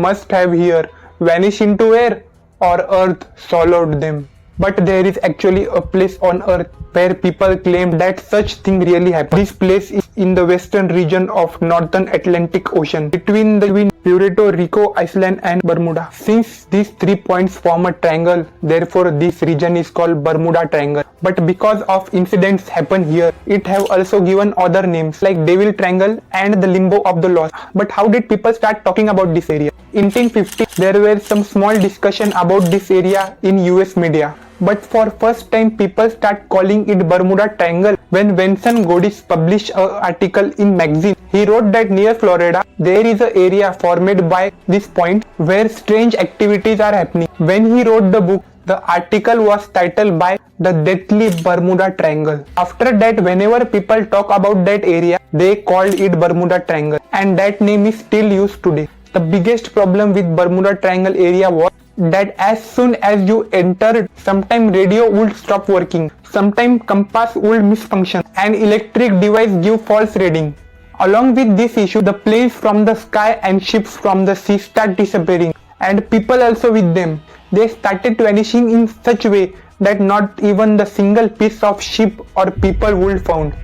must have here vanish into air or earth swallowed them. But there is actually a place on earth where people claim that such thing really happened. This place is in the western region of northern Atlantic Ocean between Puerto Rico Island and Bermuda. Since these 3 points form a triangle, therefore this region is called Bermuda Triangle. But because of incidents happen here, it have also given other names like Devil Triangle and the Limbo of the Lost. But how did people start talking about this area? In 1950, there were some small discussion about this area in US media. But for first time people start calling it Bermuda Triangle when Vincent Godis published an article in magazine. He wrote that near Florida there is an area formed by this point where strange activities are happening. When he wrote the book, the article was titled by the Deathly Bermuda Triangle. After that, whenever people talk about that area, they called it Bermuda Triangle, and that name is still used today. The biggest problem with Bermuda Triangle area was that as soon as you entered, sometime radio would stop working, sometime compass would misfunction, and electric device give false reading. Along with this issue, the planes from the sky and ships from the sea start disappearing, and people also with them. They started vanishing in such way that not even the single piece of ship or people would found.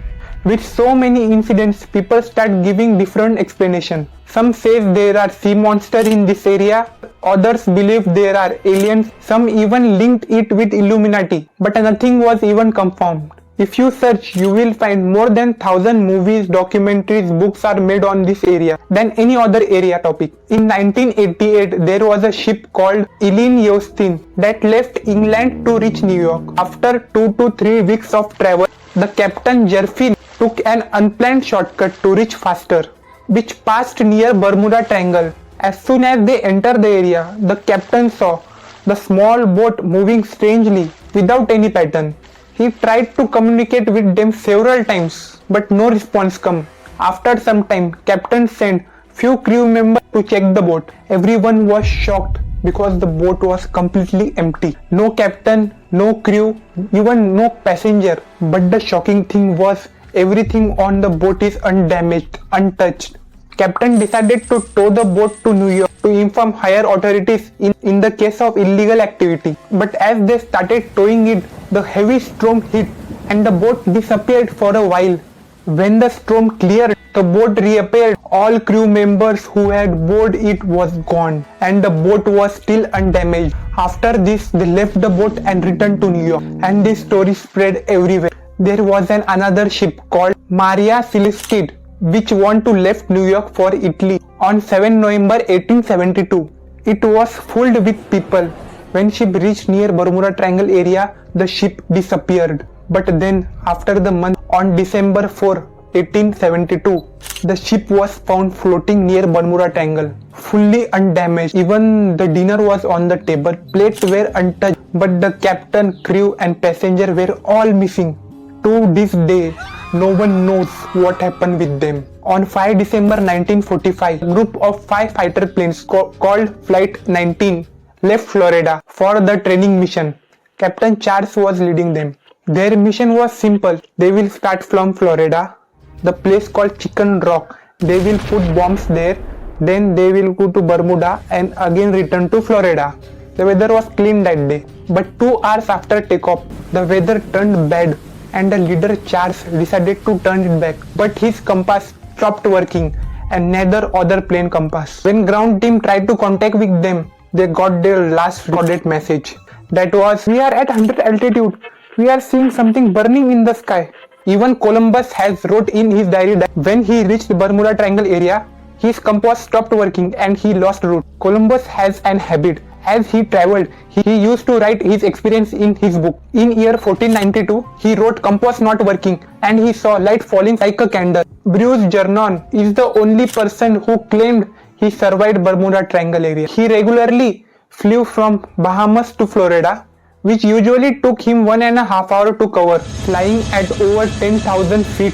With so many incidents, people start giving different explanations. Some says there are sea monsters in this area, others believe there are aliens, some even linked it with Illuminati, but nothing was even confirmed. If you search, you will find more than 1,000 movies, documentaries, books are made on this area than any other area topic. In 1988, there was a ship called Eileen Yostin that left England to reach New York. After 2 to 3 weeks of travel, the captain Jerfin took an unplanned shortcut to reach faster, which passed near Bermuda Triangle. As soon as they entered the area, the captain saw the small boat moving strangely without any pattern. He tried to communicate with them several times, but no response came. After some time, captain sent few crew members to check the boat. Everyone was shocked because the boat was completely empty. No captain, no crew, even no passenger. But the shocking thing was everything on the boat is undamaged, untouched. Captain decided to tow the boat to New York to inform higher authorities in the case of illegal activity. But as they started towing it, the heavy storm hit and the boat disappeared for a while. When the storm cleared, the boat reappeared. All crew members who had boarded it was gone and the boat was still undamaged. After this, they left the boat and returned to New York, and this story spread everywhere. There was another ship called Mary Celeste which went to left New York for Italy on 7 November 1872. It was filled with people. When ship reached near Bermuda Triangle area, the ship disappeared. But then, after the month, on December 4, 1872, the ship was found floating near Bermuda Triangle, fully undamaged. Even the dinner was on the table, plates were untouched, but the captain, crew and passenger were all missing. To this day, no one knows what happened with them. On 5 December 1945, a group of 5 fighter planes called Flight 19 left Florida for the training mission. Captain Charles was leading them. Their mission was simple. They will start from Florida, the place called Chicken Rock. They will put bombs there. Then they will go to Bermuda and again return to Florida. The weather was clean that day. But 2 hours after takeoff, the weather turned bad and the leader Charles decided to turn it back. But his compass stopped working and neither other plane compass. When ground team tried to contact with them, they got their last recorded message. That was, "We are at 100 altitude. We are seeing something burning in the sky." Even Columbus has wrote in his diary that when he reached Bermuda Triangle area, his compass stopped working and he lost route. Columbus has an habit. As he traveled, he used to write his experience in his book. In year 1492, he wrote compass not working and he saw light falling like a candle. Bruce Jernon is the only person who claimed he survived Bermuda Triangle area. He regularly flew from Bahamas to Florida, which usually took him 1.5 hours to cover. Flying at over 10,000 feet,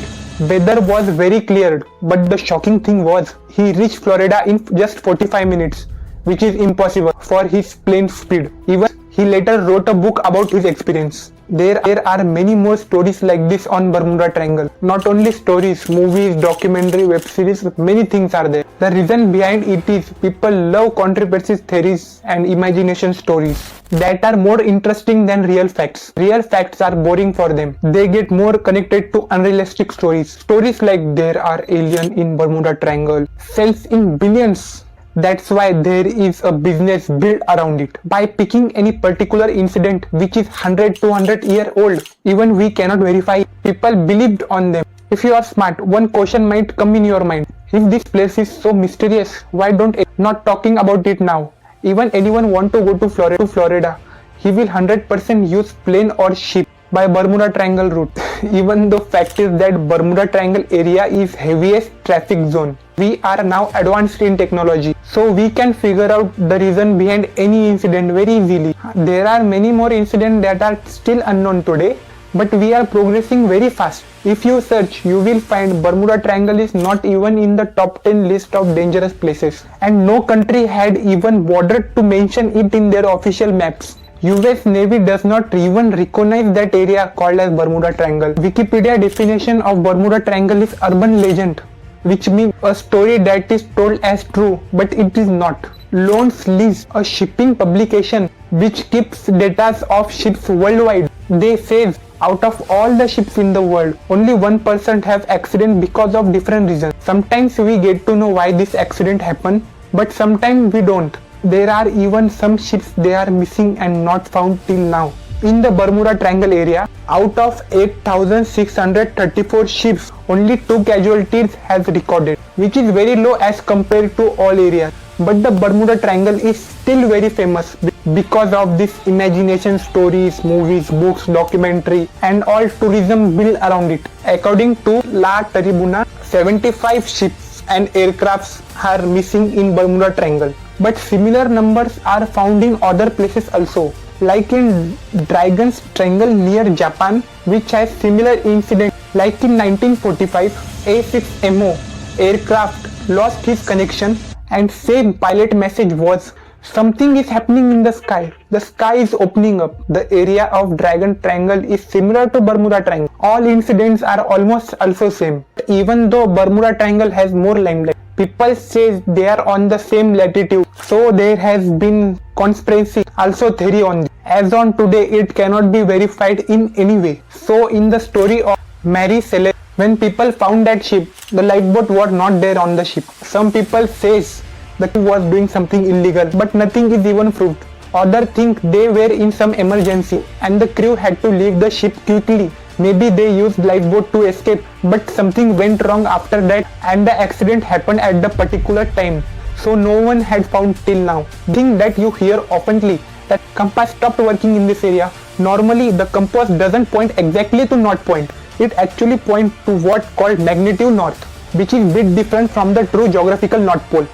weather was very clear, but the shocking thing was he reached Florida in just 45 minutes. Which is impossible for his plane speed. Even He later wrote a book about his experience. There are many more stories like this on Bermuda Triangle. Not only stories, movies, documentary, web series, many things are there. The reason behind it is people love conspiracy theories and imagination stories that are more interesting than real facts. Real facts are boring for them. They get more connected to unrealistic stories. Stories like there are aliens in Bermuda Triangle sells in billions. That's why there is a business built around it. By picking any particular incident which is 100-200 year old, even we cannot verify, people believed on them. If you are smart, one question might come in your mind. If this place is so mysterious, why don't not talking about it now? Even anyone want to go to Florida, he will 100% use plane or ship by Bermuda Triangle route. Even the fact is that Bermuda Triangle area is heaviest traffic zone. We are now advanced in technology, so we can figure out the reason behind any incident very easily. There are many more incidents that are still unknown today, but we are progressing very fast. If you search, you will find Bermuda Triangle is not even in the top 10 list of dangerous places, and no country had even bothered to mention it in their official maps. US Navy does not even recognize that area called as Bermuda Triangle. Wikipedia definition of Bermuda Triangle is urban legend, which means a story that is told as true, but it is not. Loans List, a shipping publication which keeps data of ships worldwide. They say out of all the ships in the world, only 1% have accident because of different reasons. Sometimes we get to know why this accident happened, but sometimes we don't. There are even some ships they are missing and not found till now. In the Bermuda Triangle area, out of 8,634 ships, only 2 casualties has recorded, which is very low as compared to all areas. But the Bermuda Triangle is still very famous because of this imagination stories, movies, books, documentary, and all tourism built around it. According to La Tribuna, 75 ships and aircrafts are missing in Bermuda Triangle. But similar numbers are found in other places also, like in Dragon's Triangle near Japan, which has similar incident. Like in 1945, A6MO aircraft lost his connection, and same pilot message was, something is happening in the sky. The sky is opening up. The area of Dragon Triangle is similar to Bermuda Triangle. All incidents are almost also same. Even though Bermuda Triangle has more limelight, people say they are on the same latitude, so there has been conspiracy also theory on this. As on today, it cannot be verified in any way. So in the story of Mary Celeste, when people found that ship, the lifeboat was not there on the ship. Some people says the crew was doing something illegal, but nothing is even proved. Others think they were in some emergency and the crew had to leave the ship quickly. Maybe they used lifeboat to escape, but something went wrong after that and the accident happened at the particular time. So no one had found till now. Thing that you hear oftenly, that compass stopped working in this area. Normally the compass doesn't point exactly to north point. It actually points to what called magnetic north, which is bit different from the true geographical north pole.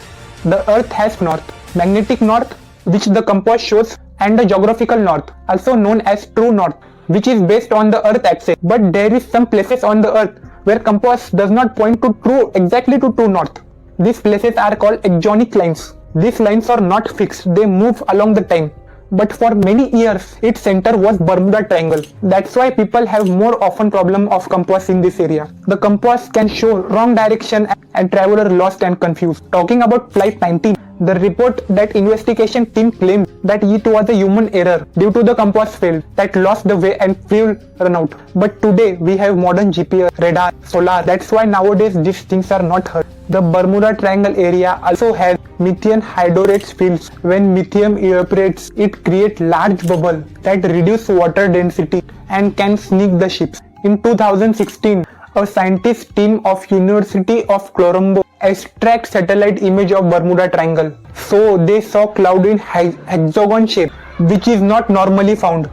The earth has north, magnetic north, which the compass shows, and the geographical north, also known as true north, which is based on the earth axis. But there is some places on the earth where compass does not point to exactly to true north. These places are called exonic lines. These lines are not fixed, they move along the time. But for many years, its center was Bermuda Triangle. That's why people have more often problem of compass in this area. The compass can show wrong direction and traveler lost and confused. Talking about flight 19, the report that investigation team claimed that it was a human error due to the compass failed that lost the way and fuel run out. But today we have modern GPS, radar, solar. That's why nowadays these things are not heard. The Bermuda Triangle area also has methane hydrates fields. When methane evaporates, it creates large bubble that reduce water density and can sink the ships. In 2016, a scientist team of University of Colombo extract satellite image of Bermuda Triangle. So they saw cloud in hexagon shape, which is not normally found.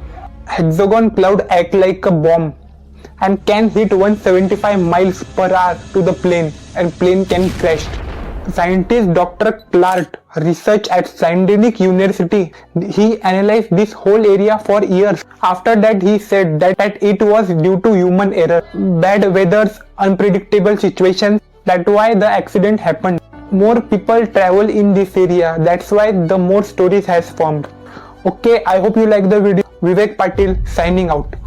Hexagon cloud act like a bomb and can hit 175 miles per hour to the plane, and plane can crash. Scientist Dr. Clark research at Scientific University, he analyzed this whole area for years. After that he said that it was due to human error, bad weather, unpredictable situations. That's why the accident happened. More people travel in this area, that's why the more stories has formed. Okay, I hope you like the video. Vivvek Patil signing out.